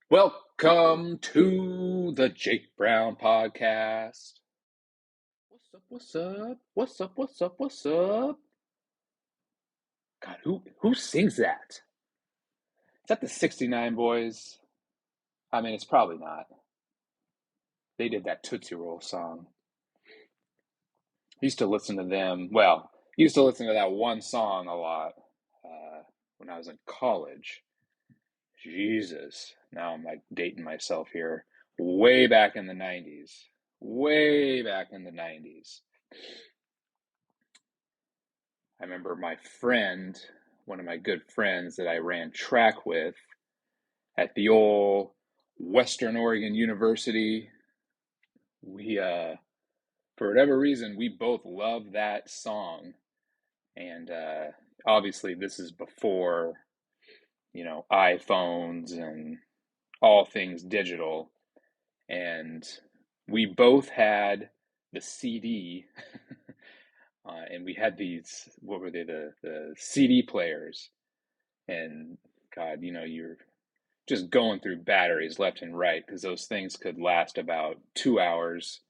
Welcome to the Jake Brown podcast. What's up? What's up? What's up? What's up? What's up? God, who sings that? Is that the 69 Boys? I mean, it's probably not. They did that Tootsie Roll song. Used to listen to them. Well, used to listen to that one song a lot when I was in college. Jesus. Now I'm like dating myself here. Way back in the 90s. Way back in the 90s. I remember my friend, one of my good friends that I ran track with at the old Western Oregon University. We, for whatever reason, we both love that song. And obviously, this is before, iPhones and all things digital. And we both had the CD, and we had these, what were they, the CD players. And God, you're just going through batteries left and right because those things could last about 2 hours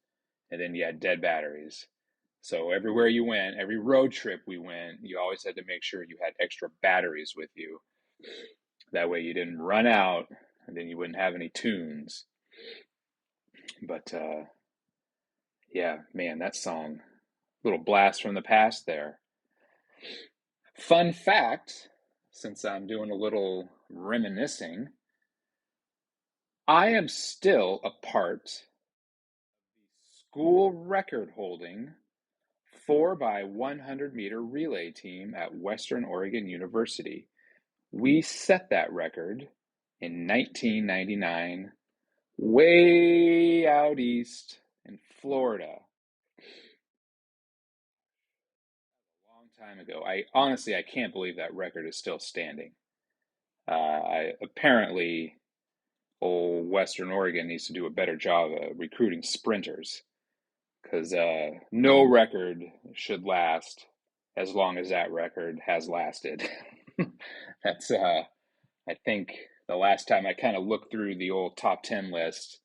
and then you had dead batteries. So everywhere you went, every road trip we went, you always had to make sure you had extra batteries with you. That way you didn't run out and then you wouldn't have any tunes. But yeah, man, that song, little blast from the past there. Fun fact, since I'm doing a little reminiscing, I am still a part of the school record holding 4x100 meter relay team at Western Oregon University. We set that record in 1999, way out east in Florida. A long time ago. I can't believe that record is still standing. Apparently, old Western Oregon needs to do a better job of recruiting sprinters because no record should last as long as that record has lasted. That's I think the last time I kind of looked through the old top 10 list,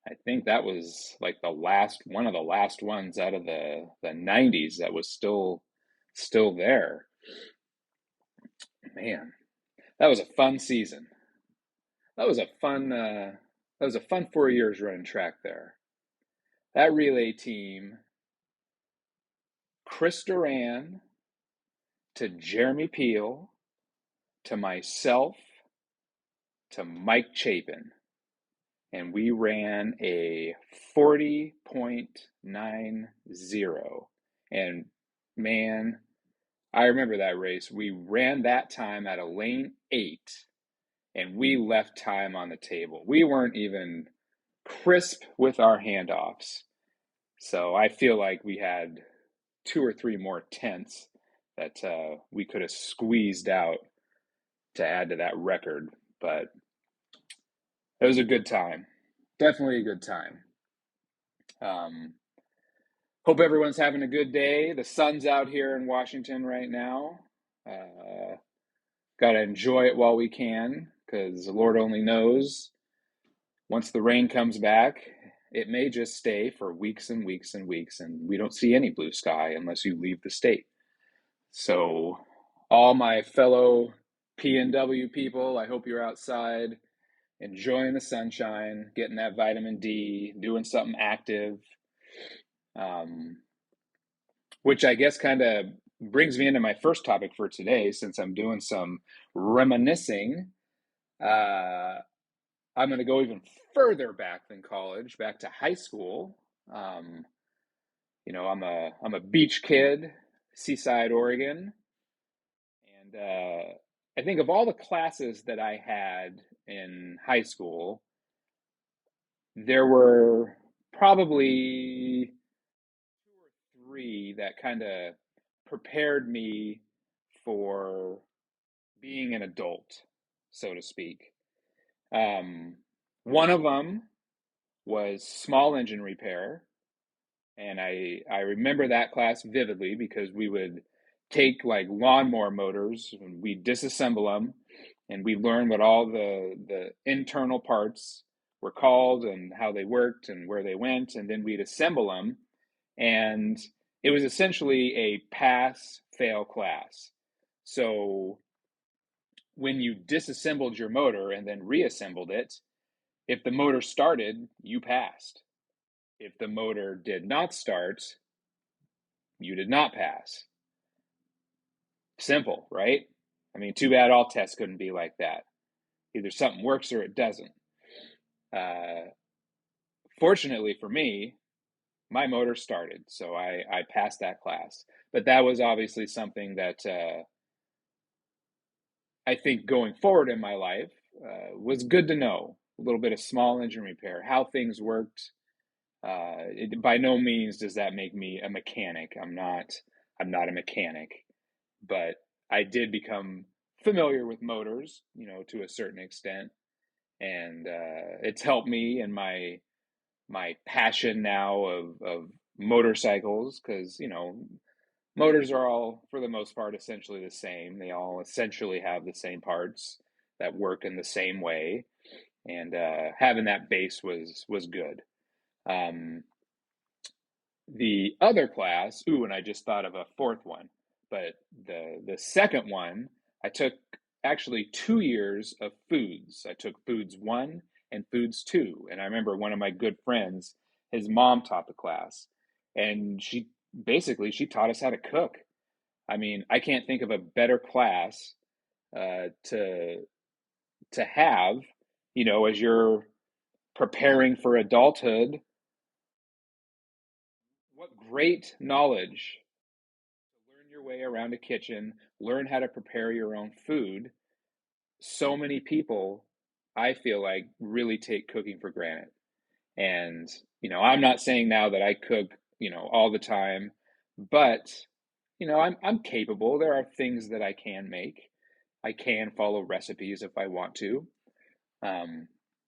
I think that was like one of the last ones out of the 90s that was still there. Man, that was a fun season. That was a fun 4 years running track there. That relay team, Chris Duran to Jeremy Peel to myself to Mike Chapin, and we ran a 40.90. And man, I remember that race. We ran that time at a lane 8 and we left time on the table. We weren't even crisp with our handoffs. So I feel like we had 2 or 3 more tenths that we could have squeezed out to add to that record. But it was a good time. Definitely a good time. Hope everyone's having a good day. The sun's out here in Washington right now. Got to enjoy it while we can because the Lord only knows. Once the rain comes back, it may just stay for weeks and weeks and weeks, and we don't see any blue sky unless you leave the state. So, all my fellow PNW people, I hope you're outside enjoying the sunshine, getting that vitamin D, doing something active, which I guess kind of brings me into my first topic for today, since I'm doing some reminiscing. I'm going to go even further back than college, back to high school. I'm a beach kid, Seaside, Oregon, and I think of all the classes that I had in high school, there were probably 2 or 3 that kind of prepared me for being an adult, so to speak. One of them was small engine repair, and I remember that class vividly because we would take like lawnmower motors and we disassemble them and we learned what all the internal parts were called and how they worked and where they went, and then we'd assemble them. And it was essentially a pass fail class. So when you disassembled your motor and then reassembled it, if the motor started, you passed. If the motor did not start, you did not pass. Simple, right? I mean, too bad all tests couldn't be like that. Either something works or it doesn't. Uh, Fortunately for me, my motor started, so I passed that class. But that was obviously something that I think going forward in my life was good to know. A little bit of small engine repair, how things worked. By no means does that make me a mechanic. I'm not. I'm not a mechanic, but I did become familiar with motors, to a certain extent, and it's helped me in my passion now of motorcycles, because motors are all, for the most part, essentially the same. They all essentially have the same parts that work in the same way, and having that base was good. Um, the other class, ooh, and I just thought of a fourth one, but the second one, I took actually 2 years of foods. I took foods one and foods two, and I remember one of my good friends, his mom taught the class, and she taught us how to cook. I mean, I can't think of a better class to have, as you're preparing for adulthood. What great knowledge to learn your way around a kitchen, learn how to prepare your own food. So many people, I feel like, really take cooking for granted. And, I'm not saying now that I cook, all the time, but, I'm capable. There are things that I can make. I can follow recipes if I want to. Um,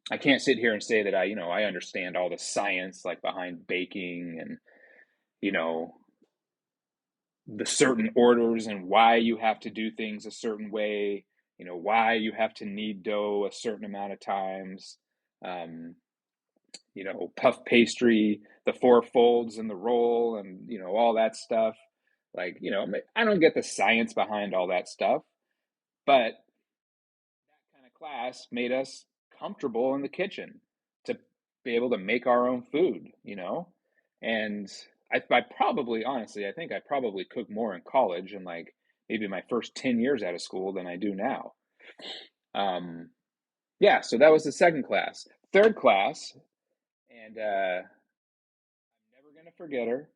I can't sit here and say that I understand all the science like behind baking and, you know, the certain orders and why you have to do things a certain way, why you have to knead dough a certain amount of times, um, puff pastry, the four folds in the roll, and, all that stuff. Like, I don't get the science behind all that stuff, but that kind of class made us comfortable in the kitchen to be able to make our own food, and I probably, honestly, I think I probably cooked more in college and like maybe my first 10 years out of school than I do now. Um, yeah, so that was the second class. Third class, and I'm never going to forget her.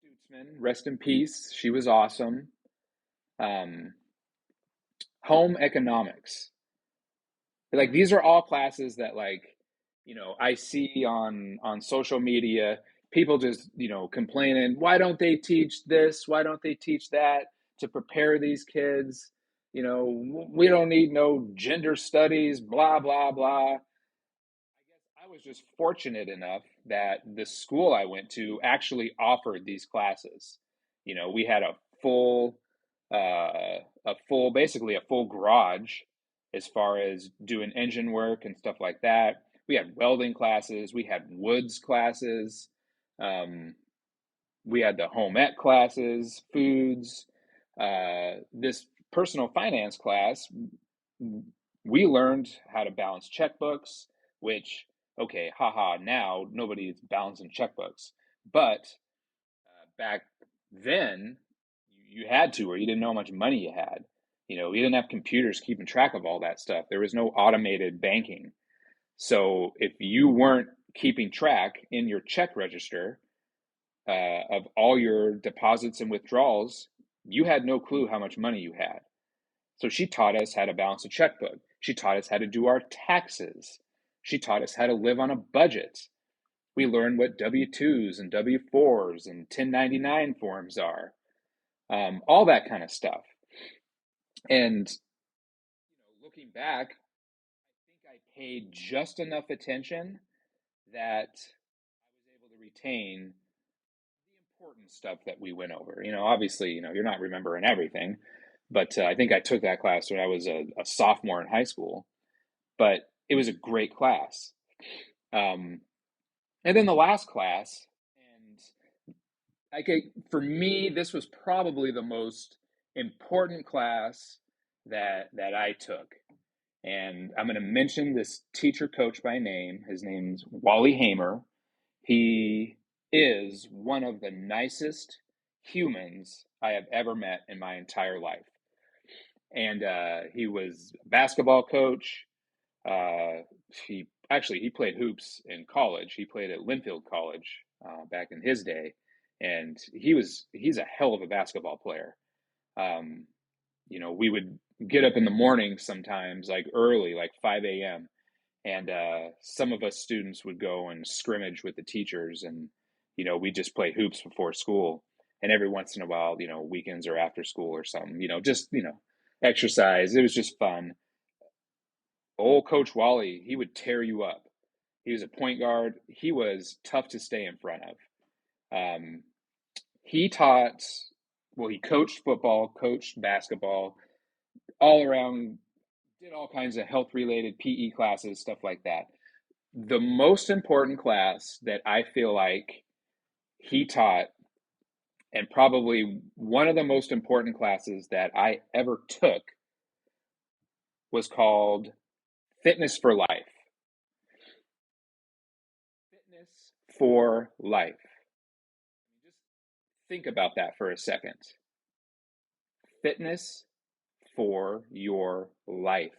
Stutzman, rest in peace. She was awesome. Um, Home economics. Like these are all classes that, like, I see on social media, people just, complaining, why don't they teach this, why don't they teach that to prepare these kids, we don't need no gender studies, blah blah blah. I was just fortunate enough that the school I went to actually offered these classes. We had full, basically a full garage as far as doing engine work and stuff like that. We had welding classes, we had woods classes, um, we had the home ec classes, foods. This personal finance class, we learned how to balance checkbooks, which, okay, haha, now nobody is balancing checkbooks. But back then, you had to, or you didn't know how much money you had. You didn't have computers keeping track of all that stuff. There was no automated banking. So if you weren't keeping track in your check register of all your deposits and withdrawals, you had no clue how much money you had. So she taught us how to balance a checkbook. She taught us how to do our taxes. She taught us how to live on a budget. We learned what W-2s and W-4s and 1099 forms are, all that kind of stuff. And looking back, I think I paid just enough attention that I was able to retain the important stuff that we went over. Obviously, you're not remembering everything, But I think I took that class when I was a sophomore in high school. But it was a great class. Um, and then the last class, and for me, this was probably the most important class that I took. And I'm going to mention this teacher coach by name. His name's Wally Hamer. He is one of the nicest humans I have ever met in my entire life. And he was a basketball coach. He played hoops in college. He played at Linfield College back in his day, and he's a hell of a basketball player. Um, we would get up in the morning sometimes, like early, like 5 a.m., and some of us students would go and scrimmage with the teachers, and we just play hoops before school. And every once in a while, weekends or after school or something, just exercise. It was just fun. Old Coach Wally, he would tear you up. He was a point guard. He was tough to stay in front of. Um, he taught, well, he coached football, coached basketball, all around, did all kinds of health related PE classes, stuff like that. The most important class that I feel like he taught, and probably one of the most important classes that I ever took, was called Fitness for Life. Fitness for Life. Just think about that for a second. Fitness for your life.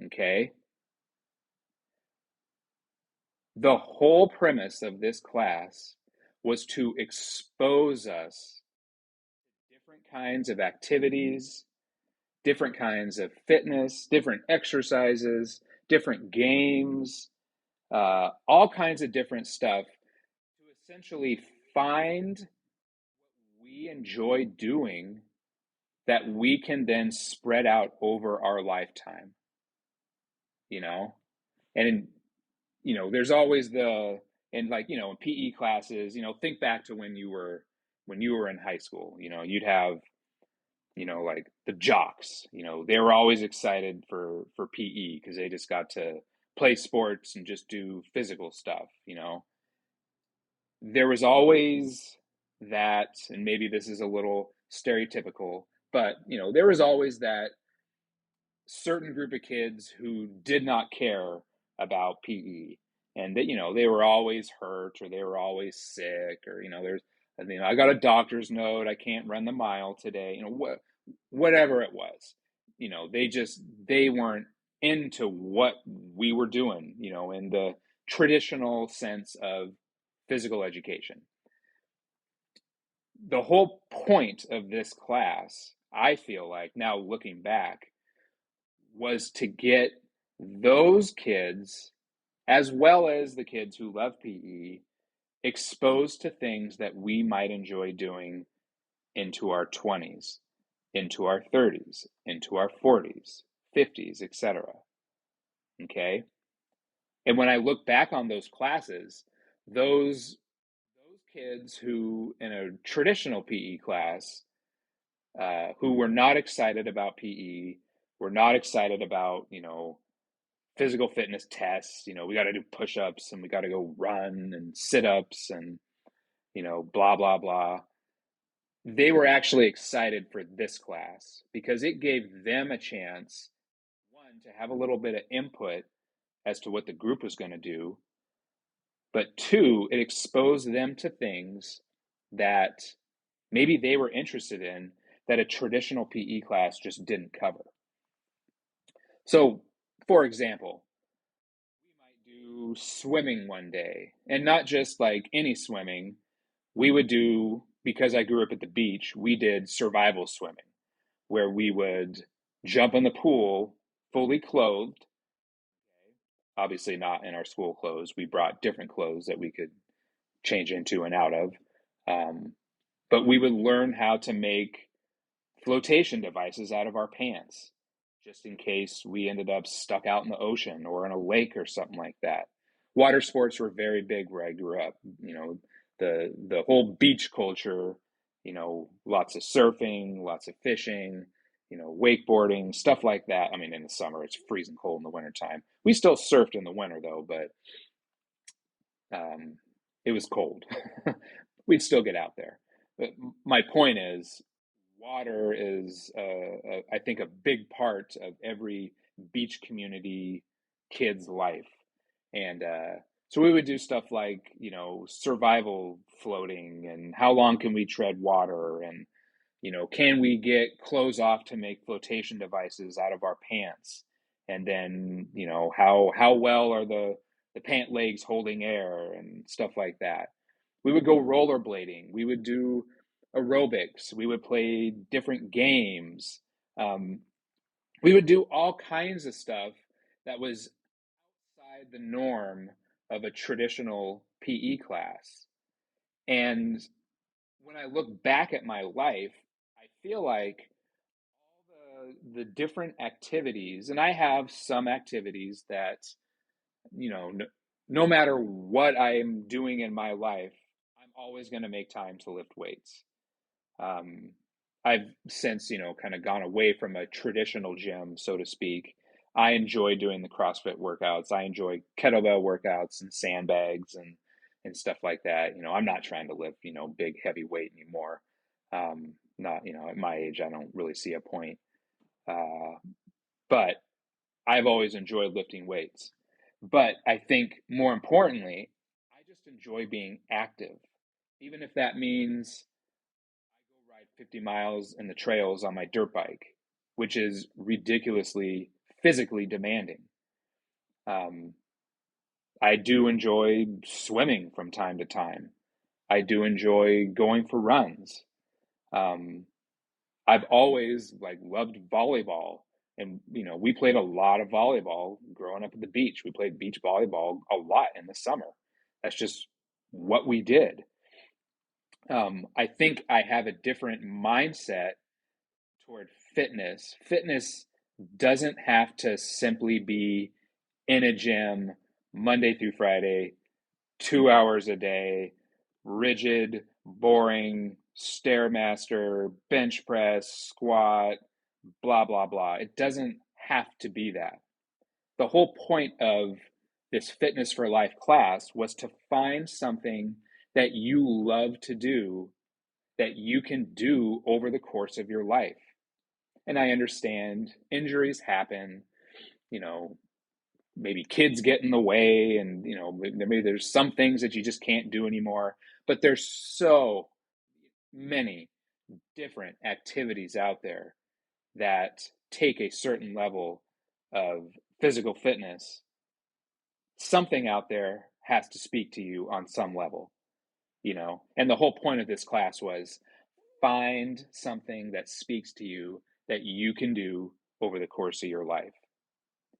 Okay? The whole premise of this class was to expose us to different kinds of activities, different kinds of fitness, different exercises, different games, all kinds of different stuff to essentially find what we enjoy doing that we can then spread out over our lifetime, you know? And, there's always and like, in PE classes, think back to when you were in high school, you'd have, like the jocks, they were always excited for PE because they just got to play sports and just do physical stuff. There was always that, and maybe this is a little stereotypical, but there was always that certain group of kids who did not care about PE, and that they were always hurt or they were always sick, or I got a doctor's note, I can't run the mile today, whatever it was. They weren't into what we were doing, in the traditional sense of physical education. The whole point of this class, I feel like now looking back, was to get those kids, as well as the kids who love PE, exposed to things that we might enjoy doing into our 20s, into our 30s, into our 40s, 50s, etc. Okay? And when I look back on those classes, those kids who in a traditional PE class who were not excited about PE, were not excited about, physical fitness tests. We got to do push-ups and we got to go run and sit-ups and, blah, blah, blah. They were actually excited for this class because it gave them a chance, one, to have a little bit of input as to what the group was going to do, but two, it exposed them to things that maybe they were interested in that a traditional PE class just didn't cover. So, for example, we might do swimming one day, and not just like any swimming. We would do, because I grew up at the beach, we did survival swimming, where we would jump in the pool fully clothed. Obviously, not in our school clothes. We brought different clothes that we could change into and out of. Um, but we would learn how to make flotation devices out of our pants, just in case we ended up stuck out in the ocean or in a lake or something like that. Water sports were very big where I grew up. The whole beach culture lots of surfing, lots of fishing, wakeboarding, stuff like that. I mean, in the summer, it's freezing cold in the wintertime. We still surfed in the winter though, but um, it was cold. We'd still get out there. But my point is, water is, I think, a big part of every beach community kid's life. And so we would do stuff like, survival floating and how long can we tread water and, can we get clothes off to make flotation devices out of our pants? And then, how well are the pant legs holding air and stuff like that. We would go rollerblading. We would do aerobics. We would play different games. Um, we would do all kinds of stuff that was outside the norm of a traditional PE class. And when I look back at my life, I feel like all the different activities, and I have some activities that, no matter what I'm doing in my life, I'm always going to make time to lift weights. Um, I've since, kind of gone away from a traditional gym, so to speak. I enjoy doing the CrossFit workouts. I enjoy kettlebell workouts and sandbags and stuff like that. I'm not trying to lift, big heavy weight anymore. Not, at my age, I don't really see a point. Uh, but I've always enjoyed lifting weights. But I think more importantly, I just enjoy being active, even if that means I go ride 50 miles in the trails on my dirt bike, which is ridiculously physically demanding. Um, I do enjoy swimming from time to time. I do enjoy going for runs. Um, I've always loved volleyball, and we played a lot of volleyball growing up at the beach. We played beach volleyball a lot in the summer. That's just what we did. I think I have a different mindset toward fitness. Fitness doesn't have to simply be in a gym Monday through Friday, 2 hours a day, rigid, boring, stairmaster, bench press, squat, blah, blah, blah. It doesn't have to be that. The whole point of this Fitness for Life class was to find something that you love to do that you can do over the course of your life. And I understand injuries happen, you know, maybe kids get in the way and, maybe there's some things that you just can't do anymore, but there's so many different activities out there that take a certain level of physical fitness. Something out there has to speak to you on some level, and the whole point of this class was find something that speaks to you that you can do over the course of your life.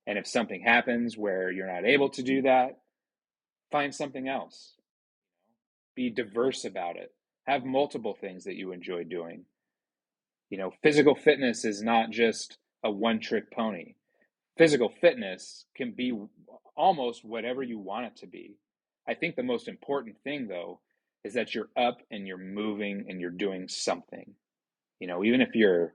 And if something happens where you're not able to do that, find something else. Be diverse about it. Have multiple things that you enjoy doing. Physical fitness is not just a one-trick pony. Physical fitness can be almost whatever you want it to be. I think the most important thing, though, is that you're up and you're moving and you're doing something. Even if you're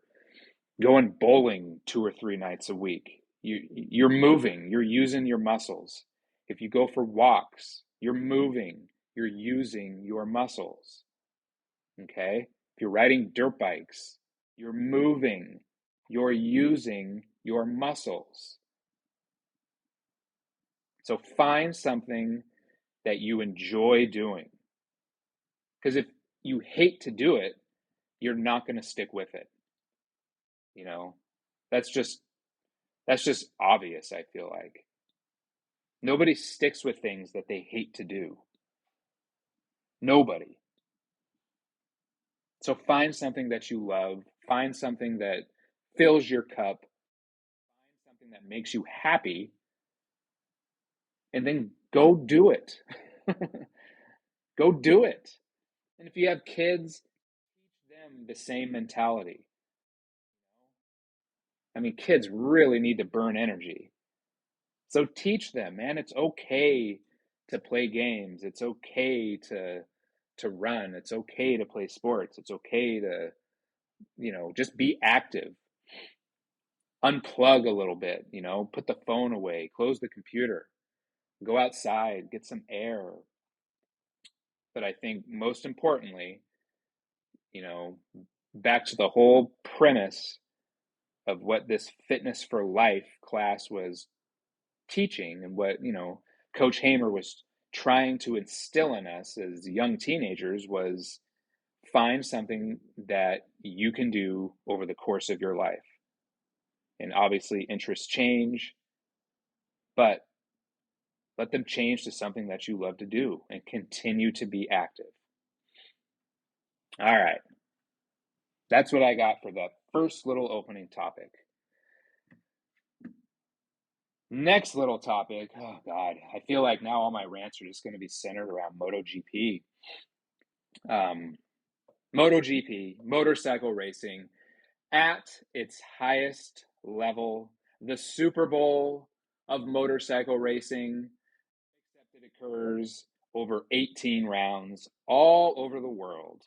going bowling 2 or 3 nights a week, you're moving, you're using your muscles. If you go for walks, you're moving, you're using your muscles. Okay? If you're riding dirt bikes, you're moving, you're using your muscles. So find something that you enjoy doing. Because if you hate to do it, you're not going to stick with it. You know, that's just obvious, I feel like. Nobody sticks with things that they hate to do. Nobody. So find something that you love, find something that fills your cup, find something that makes you happy, and then go do it. Go do it. And if you have kids, teach them the same mentality. I mean, kids really need to burn energy. So teach them, man, it's okay to play games. It's okay to to run. It's okay to play sports. It's okay to, just be active. Unplug a little bit, put the phone away, close the computer, go outside, get some air. But I think most importantly, you know, back to the whole premise of what this Fitness for Life class was teaching and what, Coach Hamer was trying to instill in us as young teenagers was find something that you can do over the course of your life. And obviously interests change, but let them change to something that you love to do and continue to be active. All right. That's what I got for the first little opening topic. Next little topic. Oh, God. I feel like now all my rants are just going to be centered around MotoGP. MotoGP, motorcycle racing, at its highest level, the Super Bowl of motorcycle racing, except it occurs over 18 rounds all over the world.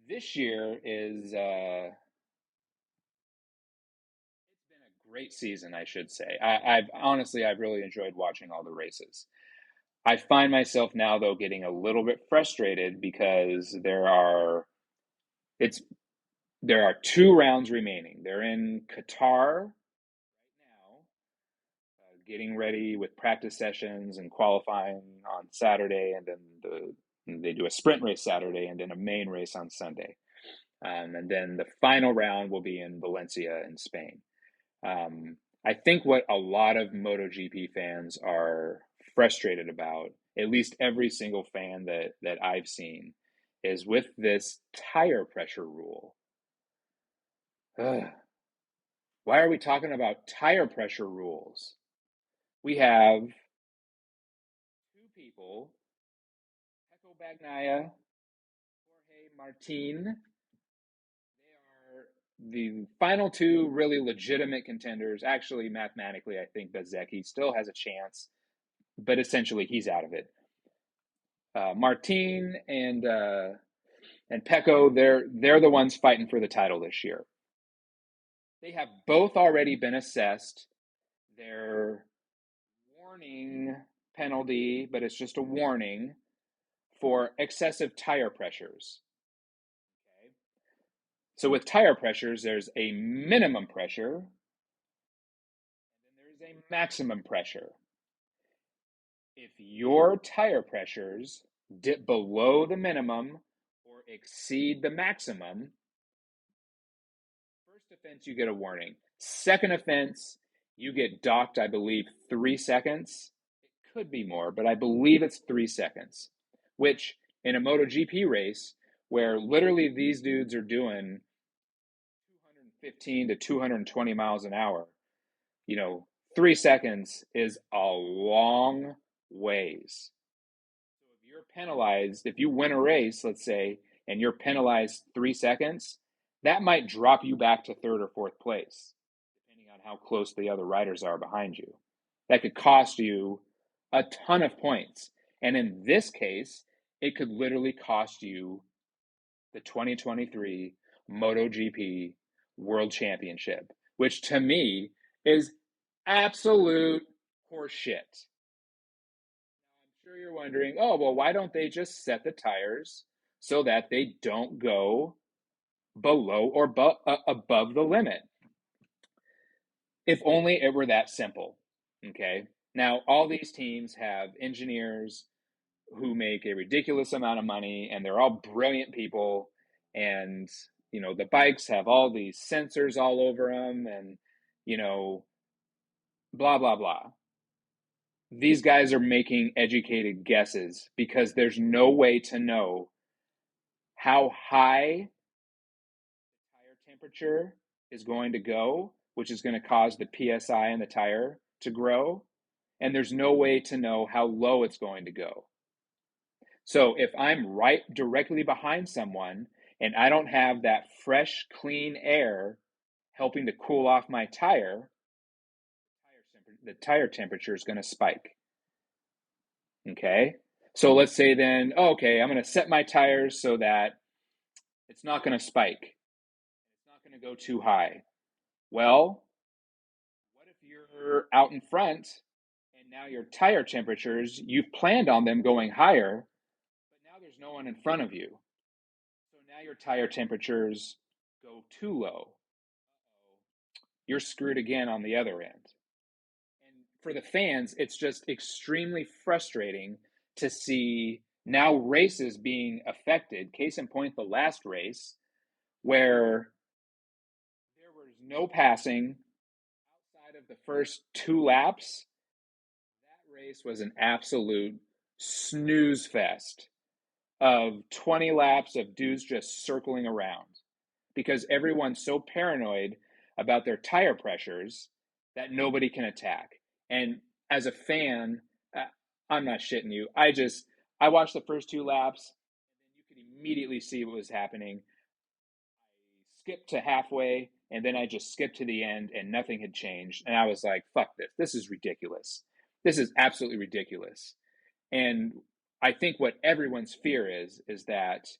This year is it's been a great season, I should say. I've really enjoyed watching all the races. I find myself now though getting a little bit frustrated because there are 2 rounds remaining. They're in Qatar right now, getting ready with practice sessions and qualifying on Saturday, and then they do a sprint race Saturday and then a main race on Sunday. And then the final round will be in Valencia in Spain. I think what a lot of MotoGP fans are frustrated about, at least every single fan that I've seen, is with this tire pressure rule. Ugh. Why are we talking about tire pressure rules? We have 2 people, Pecco Bagnaia, Jorge Martin. They are the final 2 really legitimate contenders. Actually, mathematically, I think Bezzecchi still has a chance, but essentially he's out of it. Martin and Pecco, they're the ones fighting for the title this year. They have both already been assessed their warning penalty, but it's just a warning for excessive tire pressures. Okay. So with tire pressures, there's a minimum pressure, and then there's a maximum pressure. If your tire pressures dip below the minimum or exceed the maximum, first offense, you get a warning. Second offense, you get docked, I believe, 3 seconds. It could be more, but I believe it's 3 seconds, which in a MotoGP race where literally these dudes are doing 215 to 220 miles an hour, 3 seconds is a long ways. So if you're penalized, if you win a race, let's say, and you're penalized 3 seconds, that might drop you back to 3rd or 4th place, depending on how close the other riders are behind you. That could cost you a ton of points. And in this case, it could literally cost you the 2023 MotoGP World Championship, which to me is absolute horseshit. I'm sure you're wondering, oh, well, why don't they just set the tires so that they don't go below or above the limit? If only it were that simple, okay? Now, all these teams have engineers who make a ridiculous amount of money, and they're all brilliant people, and the bikes have all these sensors all over them, and blah blah blah. These guys are making educated guesses because there's no way to know how high the tire temperature is going to go, which is going to cause the PSI in the tire to grow, and there's no way to know how low it's going to go. So if I'm right directly behind someone and I don't have that fresh, clean air helping to cool off my tire, the tire temperature is going to spike. Okay? So let's say then, okay, I'm going to set my tires so that it's not going to spike. It's not going to go too high. Well, what if you're out in front and now your tire temperatures, you've planned on them going higher, but now there's no one in front of you. So now your tire temperatures go too low. You're screwed again on the other end. And for the fans, it's just extremely frustrating to see now races being affected. Case in point, the last race, where there was no passing outside of the first 2 laps. That race was an absolute snooze fest of 20 laps of dudes just circling around because everyone's so paranoid about their tire pressures that nobody can attack. And as a fan, I'm not shitting you. I watched the first 2 laps, and then you could immediately see what was happening. I skipped to halfway, and then I just skipped to the end, and nothing had changed. And I was like, "Fuck this! This is ridiculous. This is absolutely ridiculous." And I think what everyone's fear is that there's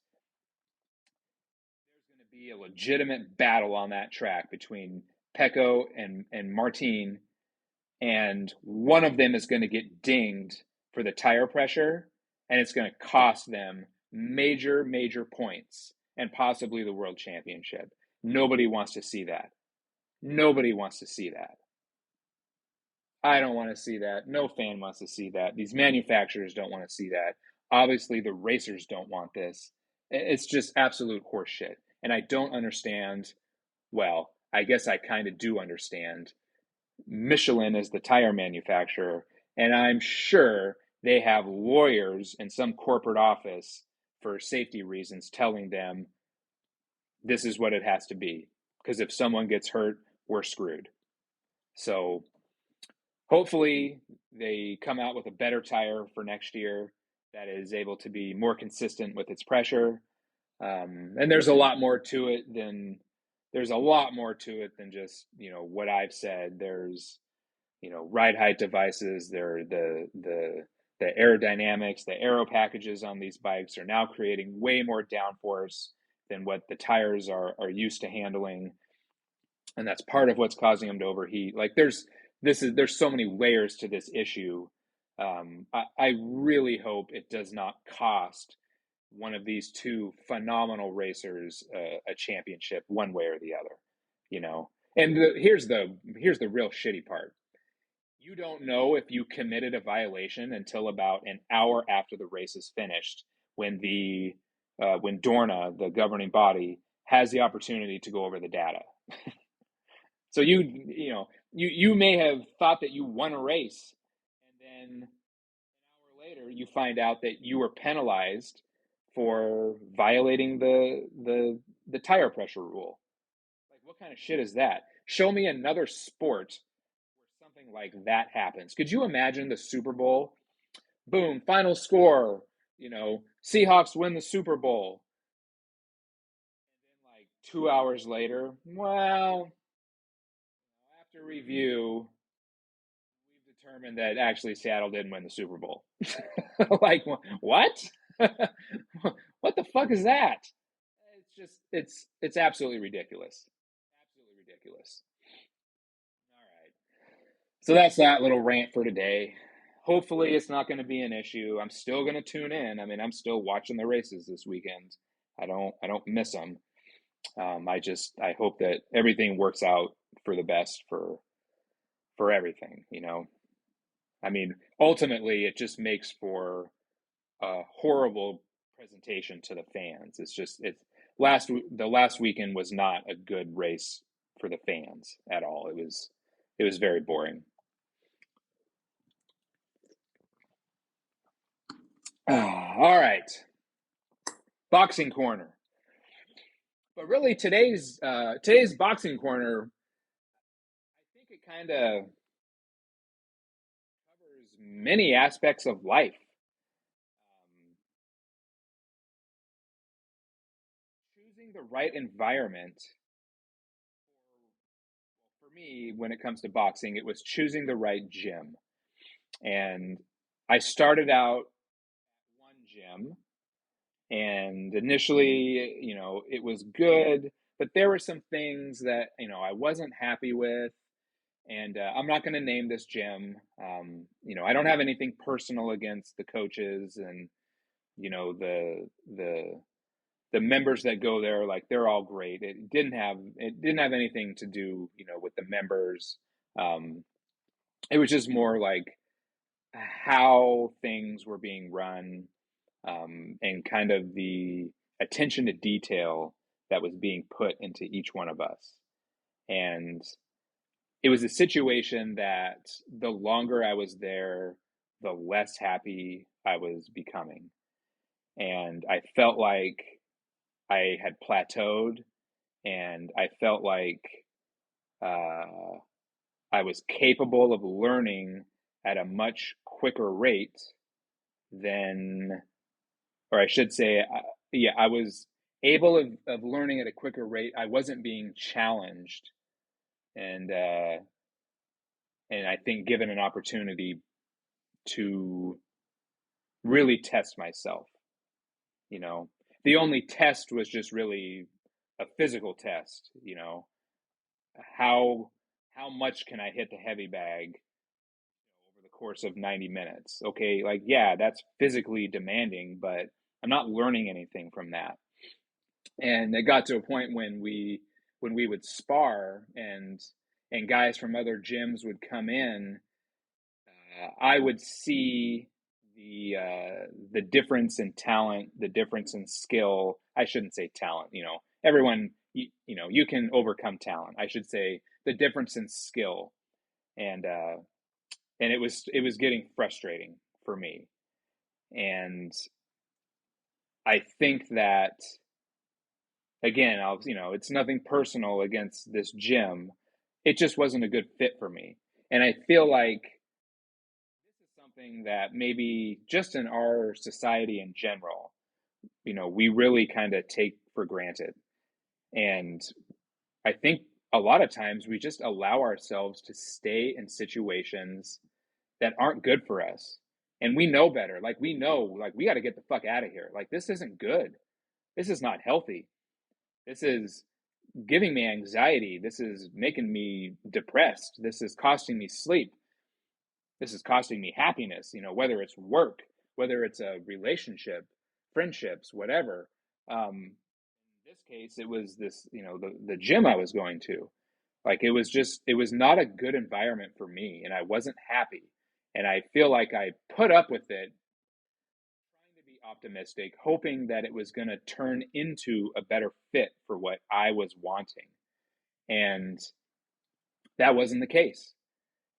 going to be a legitimate battle on that track between Pecco and Martin, and one of them is going to get dinged for the tire pressure, and it's going to cost them major points and possibly the world championship. Nobody wants to see that. Nobody wants to see that. I don't want to see that. No fan wants to see that. These manufacturers don't want to see that. Obviously, the racers don't want this. It's just absolute horseshit. And I don't understand. Well, I guess I kind of do understand. Michelin is the tire manufacturer, and I'm sure they have lawyers in some corporate office for safety reasons telling them this is what it has to be. Because if someone gets hurt, we're screwed. So hopefully they come out with a better tire for next year that is able to be more consistent with its pressure. And there's a lot more to it than just what I've said. There's ride height devices. There the aerodynamics, the aero packages on these bikes are now creating way more downforce than what the tires are used to handling, and that's part of what's causing them to overheat. Like there's so many layers to this issue. I really hope it does not cost one of these two phenomenal racers a championship one way or the other. And here's the real shitty part. You don't know if you committed a violation until about an hour after the race is finished, when Dorna, the governing body, has the opportunity to go over the data. So you may have thought that you won a race, and then an hour later you find out that you were penalized for violating the tire pressure rule. Like, what kind of shit is that? Show me another sport where something like that happens. Could you imagine the Super Bowl? Boom, final score. Seahawks win the Super Bowl. And then, like 2 hours later, well, after review, we've determined that actually Seattle didn't win the Super Bowl. Like, what? What the fuck is that? It's absolutely ridiculous. Absolutely ridiculous. All right. So that's that little rant for today. Hopefully it's not going to be an issue. I'm still going to tune in. I mean, I'm still watching the races this weekend. I don't miss them. I hope that everything works out for the best for everything. I mean, ultimately it just makes for a horrible presentation to the fans. The last weekend was not a good race for the fans at all. It was very boring. All right, boxing corner. But really, today's boxing corner, I think it kind of covers many aspects of life. Choosing the right environment for me, when it comes to boxing, it was choosing the right gym. And I started out gym. And initially, it was good, but there were some things that, I wasn't happy with. And I'm not going to name this gym. I don't have anything personal against the coaches and, you know, the the the members that go there. Like, they're all great. It didn't have anything to do, with the members. Um, it was just more like how things were being run, and kind of the attention to detail that was being put into each one of us. And it was a situation that the longer I was there, the less happy I was becoming. And I felt like I had plateaued, and I felt like uh, I was capable of learning at a much quicker rate than, or I should say, yeah, I was able of learning at a quicker rate. I wasn't being challenged, and I think given an opportunity to really test myself. You know, the only test was just really a physical test. How how much can I hit the heavy bag over the course of 90 minutes? Okay, like, yeah, that's physically demanding, but I'm not learning anything from that. And it got to a point when we would spar, and guys from other gyms would come in. I would see the difference in talent, the difference in skill. I shouldn't say talent. Everyone, you can overcome talent. I should say the difference in skill, and it was getting frustrating for me. And I think that, again, it's nothing personal against this gym. It just wasn't a good fit for me. And I feel like this is something that maybe just in our society in general, we really kind of take for granted. And I think a lot of times we just allow ourselves to stay in situations that aren't good for us. And we know better. Like, we know, like, we got to get the fuck out of here. Like, this isn't good. This is not healthy. This is giving me anxiety. This is making me depressed. This is costing me sleep. This is costing me happiness, whether it's work, whether it's a relationship, friendships, whatever. In this case, it was this, the gym I was going to. Like, it was not a good environment for me, and I wasn't happy. And I feel like I put up with it, trying to be optimistic, hoping that it was going to turn into a better fit for what I was wanting. And that wasn't the case.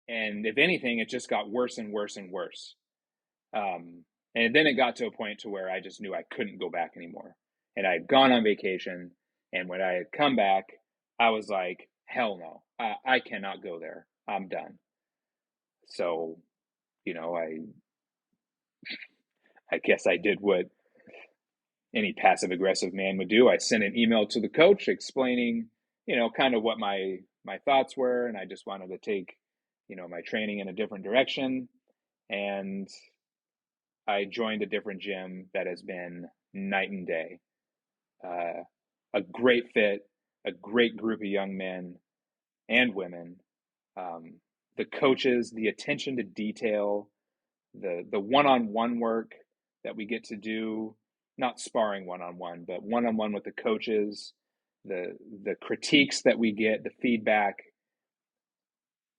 And if anything, it just got worse and worse and worse. And then it got to a point to where I just knew I couldn't go back anymore. And I had gone on vacation, and when I had come back, I was like, hell no, I cannot go there. I'm done. So, you know, I guess I did what any passive aggressive man would do. I sent an email to the coach explaining, kind of what my thoughts were, and I just wanted to take, my training in a different direction. And I joined a different gym that has been night and day. Uh, a great fit, a great group of young men and women. Um, the coaches, the attention to detail, the one-on-one work that we get to do, not sparring one-on-one, but one-on-one with the coaches, the critiques that we get, the feedback.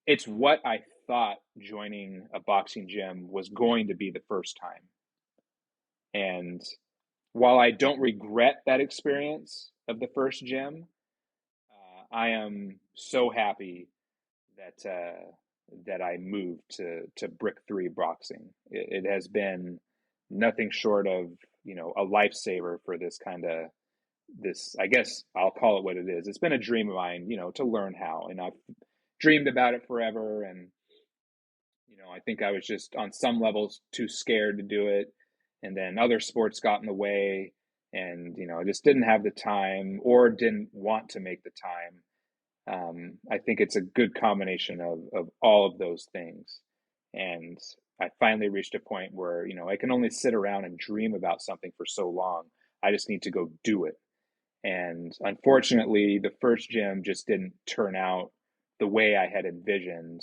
It's what I thought joining a boxing gym was going to be the first time. And while I don't regret that experience of the first gym, I am so happy that I moved to Brick Three Boxing. It has been nothing short of, a lifesaver for this kind of this. I guess I'll call it what it is. It's been a dream of mine, to learn how, and I've dreamed about it forever. And I think I was just on some levels too scared to do it, and then other sports got in the way, and I just didn't have the time or didn't want to make the time. I think it's a good combination of all of those things. And I finally reached a point where, I can only sit around and dream about something for so long. I just need to go do it. And unfortunately, the first gym just didn't turn out the way I had envisioned,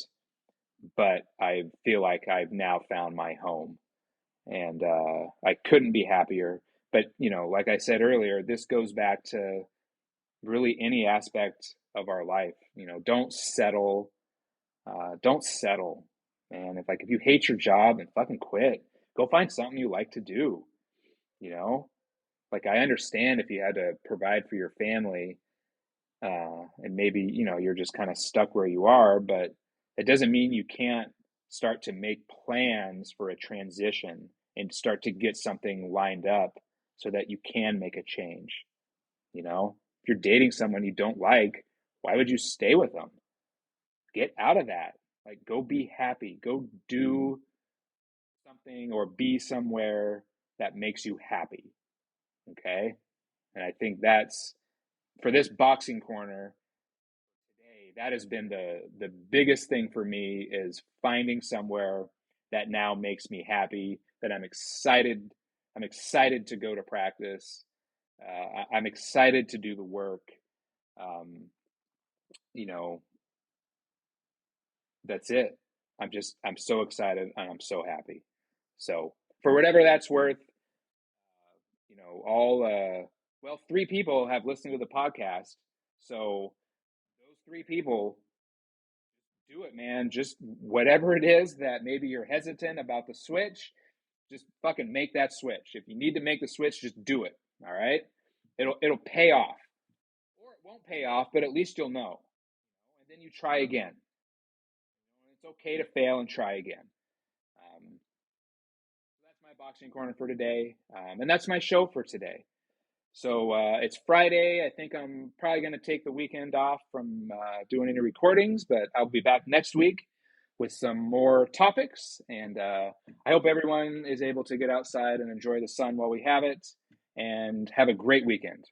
but I feel like I've now found my home, and I couldn't be happier. But, like I said earlier, this goes back to really any aspect of our life. Don't settle. Don't settle, man. If you hate your job, then fucking quit. Go find something you like to do. You know, like I understand if you had to provide for your family, and maybe you're just kind of stuck where you are, but it doesn't mean you can't start to make plans for a transition and start to get something lined up so that you can make a change. If you're dating someone you don't like, why would you stay with them? Get out of that. Like, go be happy, go do something or be somewhere that makes you happy. Okay. And I think that's for this boxing corner today, that has been the biggest thing for me, is finding somewhere that now makes me happy, that I'm excited to go to practice. I'm excited to do the work. Um, you know, that's it. I'm so excited and I'm so happy. So for whatever that's worth, all well, three people have listened to the podcast. So those three people, do it, man. Just whatever it is that maybe you're hesitant about the switch, just fucking make that switch. If you need to make the switch, just do it. All right? It'll pay off. Or it won't pay off, but at least you'll know. And then you try again. It's okay to fail and try again. So that's my boxing corner for today. And that's my show for today. So it's Friday. I think I'm probably going to take the weekend off from doing any recordings, but I'll be back next week with some more topics. And I hope everyone is able to get outside and enjoy the sun while we have it, and have a great weekend.